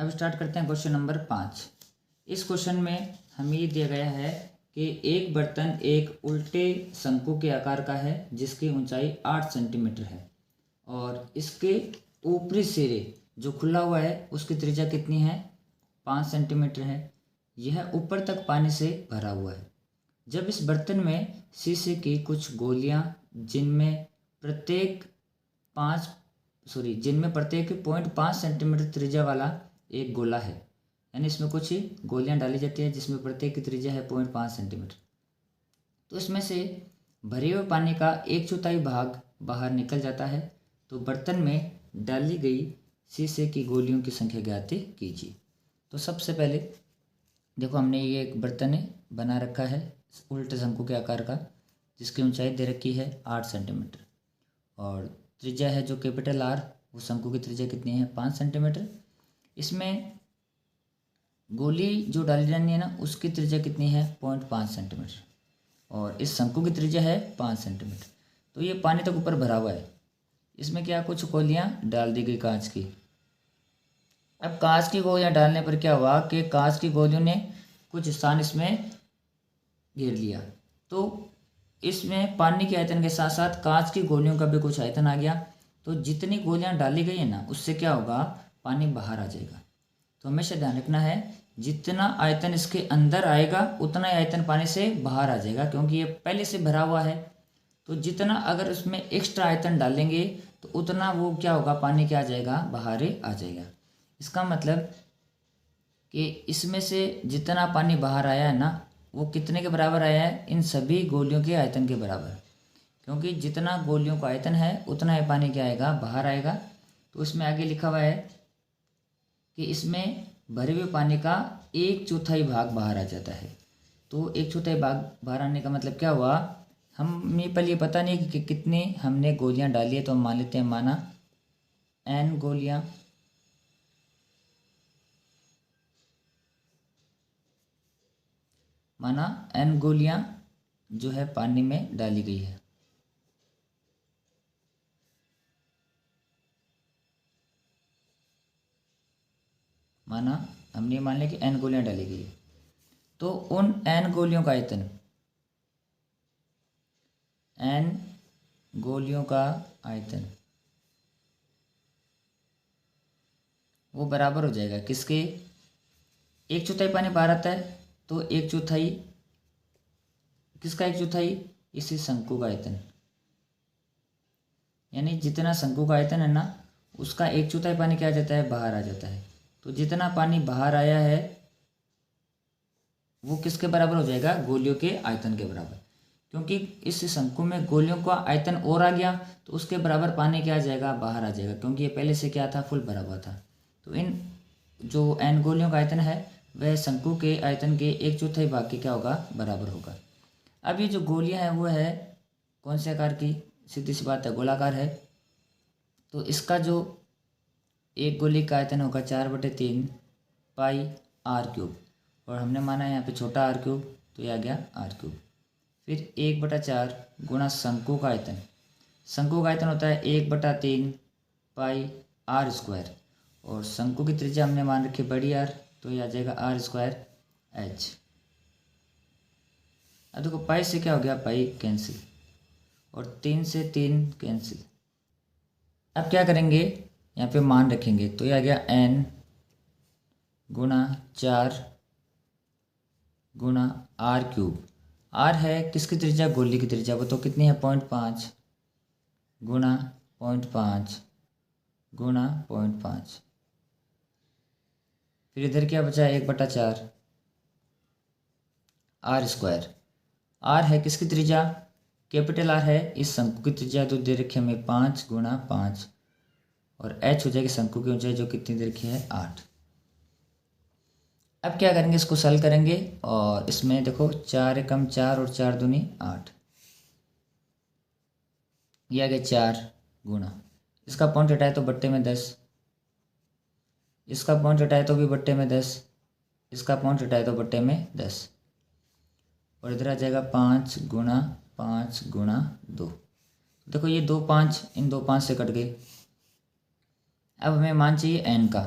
अब स्टार्ट करते हैं क्वेश्चन नंबर 5। इस क्वेश्चन में हमें ये दिया गया है कि एक बर्तन एक उल्टे शंकु के आकार का है जिसकी ऊंचाई 8 सेंटीमीटर है और इसके ऊपरी सिरे जो खुला हुआ है उसकी त्रिज्या कितनी है, 5 सेंटीमीटर है। यह ऊपर तक पानी से भरा हुआ है। जब इस बर्तन में शीशे की कुछ गोलियां जिनमें प्रत्येक 0.5 सेंटीमीटर त्रिज्या वाला एक गोला है, यानी इसमें कुछ ही गोलियां डाली जाती है जिसमें प्रत्येक की त्रिज्या है 0.5 सेंटीमीटर। तो इसमें से भरे हुए पानी का 1/4 भाग बाहर निकल जाता है। तो बर्तन में डाली गई शीशे की गोलियों की संख्या ज्ञात कीजिए। तो सबसे पहले देखो, हमने ये एक बर्तन बना रखा है उल्टे शंकु के आकार का जिसकी ऊंचाई दे रखी है 8 सेंटीमीटर और त्रिज्या है जो कैपिटल आर, वो शंकु की त्रिज्या कितनी है, 5 सेंटीमीटर। इसमें गोली जो डाली जानी है ना उसकी त्रिज्या कितनी है, 0.5 सेंटीमीटर और इस शंकु की त्रिज्या है 5 सेंटीमीटर। तो ये पानी तक ऊपर भरा हुआ है। इसमें क्या कुछ गोलियां डाल दी गई कांच की। अब कांच की गोलियां डालने पर क्या हुआ कि कांच की गोलियों ने कुछ स्थान इसमें घेर लिया। तो इसमें पानी के आयतन के साथ साथ कांच की गोलियों का भी कुछ आयतन आ गया। तो जितनी गोलियां डाली गई है ना उससे क्या होगा, पानी बाहर आ जाएगा। तो हमेशा ध्यान रखना है जितना आयतन इसके अंदर आएगा उतना ही आयतन पानी से बाहर आ जाएगा, क्योंकि ये पहले से भरा हुआ है। तो जितना अगर उसमें एक्स्ट्रा आयतन डालेंगे तो उतना वो क्या होगा, पानी क्या आ जाएगा, बाहर आ जाएगा। इसका मतलब कि इसमें से जितना पानी बाहर आया है ना वो कितने के बराबर आया है, इन सभी गोलियों के आयतन के बराबर। क्योंकि जितना गोलियों का आयतन है उतना ही पानी क्या आएगा, बाहर आएगा। तो इसमें आगे लिखा हुआ है कि इसमें भरे हुए पानी का 1/4 भाग बाहर आ जाता है। तो 1/4 भाग बाहर आने का मतलब क्या हुआ, हमें पहले पता नहीं कि कितनी हमने गोलियां डाली है। तो हम मान लेते हैं माना n गोलियां, माना n गोलियां जो है पानी में डाली गई है। माना हमने मान लिया कि n गोलियां डाली गई है। तो उन n गोलियों का आयतन, n गोलियों का आयतन वो बराबर हो जाएगा किसके, 1/4 पानी बाहर आता है तो 1/4 किसका, 1/4 इसी शंकु का आयतन। यानी जितना शंकु का आयतन है ना उसका 1/4 पानी क्या आ जाता है, बाहर आ जाता है। तो जितना पानी बाहर आया है वो किसके बराबर हो जाएगा, गोलियों के आयतन के बराबर। क्योंकि इस शंकु में गोलियों का आयतन और आ गया तो उसके बराबर पानी क्या आ जाएगा, बाहर आ जाएगा, क्योंकि ये पहले से क्या था, फुल भरा हुआ था। तो इन जो n गोलियों का आयतन है वह शंकु के आयतन के 1/4 भाग के क्या होगा, बराबर होगा। अब ये जो गोलियां हैं वो है कौन से आकार की, सीधी सी बात है, गोलाकार है। तो इसका जो एक गोली का आयतन होगा 4/3 पाई r³ और हमने माना है यहाँ पे छोटा r³, तो यह आ गया r³। फिर 1/4 गुणा शंकु का आयतन। शंकु का आयतन होता है 1/3 पाई r² और शंकु की त्रिज्या हमने मान रखी बड़ी R, तो यह आ जाएगा r² h। अब देखो पाई से क्या हो गया, पाई कैंसिल और 3 से 3 कैंसिल। अब क्या करेंगे, यहाँ पे मान रखेंगे तो यह आ गया n गुणा 4 गुणा r³। r है किसकी त्रिज्या, गोली की त्रिज्या, वो तो कितनी है, 0.5 गुणा 0.5 गुणा 0.5। फिर इधर क्या बचा, 1/4 r²। r है किसकी त्रिज्या, कैपिटल R है इस शंकु की त्रिज्या, तो दे रखी हमें 5 गुणा 5 और h हो जाएगी शंकु की ऊंचाई जो कितनी दे रखी है, 8। अब क्या करेंगे, इसको सॉल्व करेंगे और इसमें देखो 4 एकम 4 और 4 दूनी 8, ये आ गया 4 गुणा, इसका पॉइंट हटाए तो बट्टे में 10, इसका पॉइंट हटाए तो भी बट्टे में 10, इसका पॉइंट हटाए तो बट्टे में 10 और इधर आ जाएगा 5 गुणा 5 गुणा 2। देखो ये 2 5 इन 2 5 से कट गए। अब हमें मान चाहिए n का,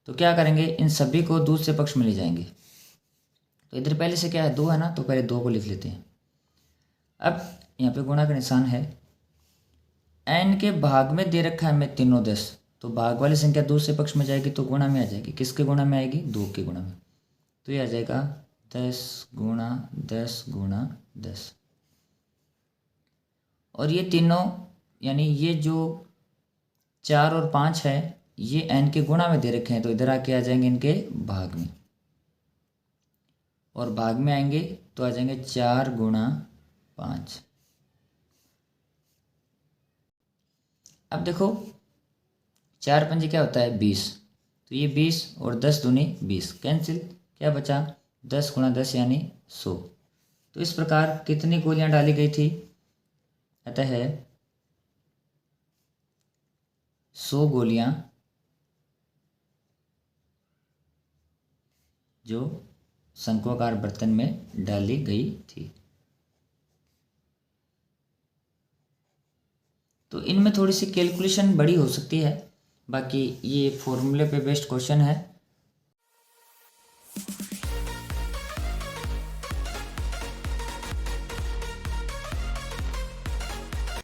तो क्या करेंगे, इन सभी को दूसरे पक्ष में ले जाएंगे। तो इधर पहले से क्या है, 2 है ना, तो पहले 2 को लिख लेते हैं। अब यहाँ पे गुणा का निशान है, n के भाग में दे रखा है हमें तीनों 10, तो भाग वाली संख्या दूसरे पक्ष में जाएगी तो गुणा में आ जाएगी। किसके गुणा में आएगी, 2 के गुणा में। तो ये आ जाएगा 10 गुणा 10 गुणा 10। और ये तीनों यानी ये जो 4 और 5 है ये n के गुणा में दे रखे हैं, तो इधर आके आ जाएंगे इनके भाग में, और भाग में आएंगे तो आ जाएंगे 4 गुणा 5। अब देखो 4 पंजे क्या होता है, 20, तो ये 20 और 10 दूनी 20 कैंसिल, क्या बचा 10 गुणा 10 यानी 100। तो इस प्रकार कितनी गोलियां डाली गई थी, अतः 100 गोलियां जो शंक्वाकार बर्तन में डाली गई थी। तो इनमें थोड़ी सी कैलकुलेशन बड़ी हो सकती है, बाकी ये फॉर्मूले पे बेस्ड क्वेश्चन है।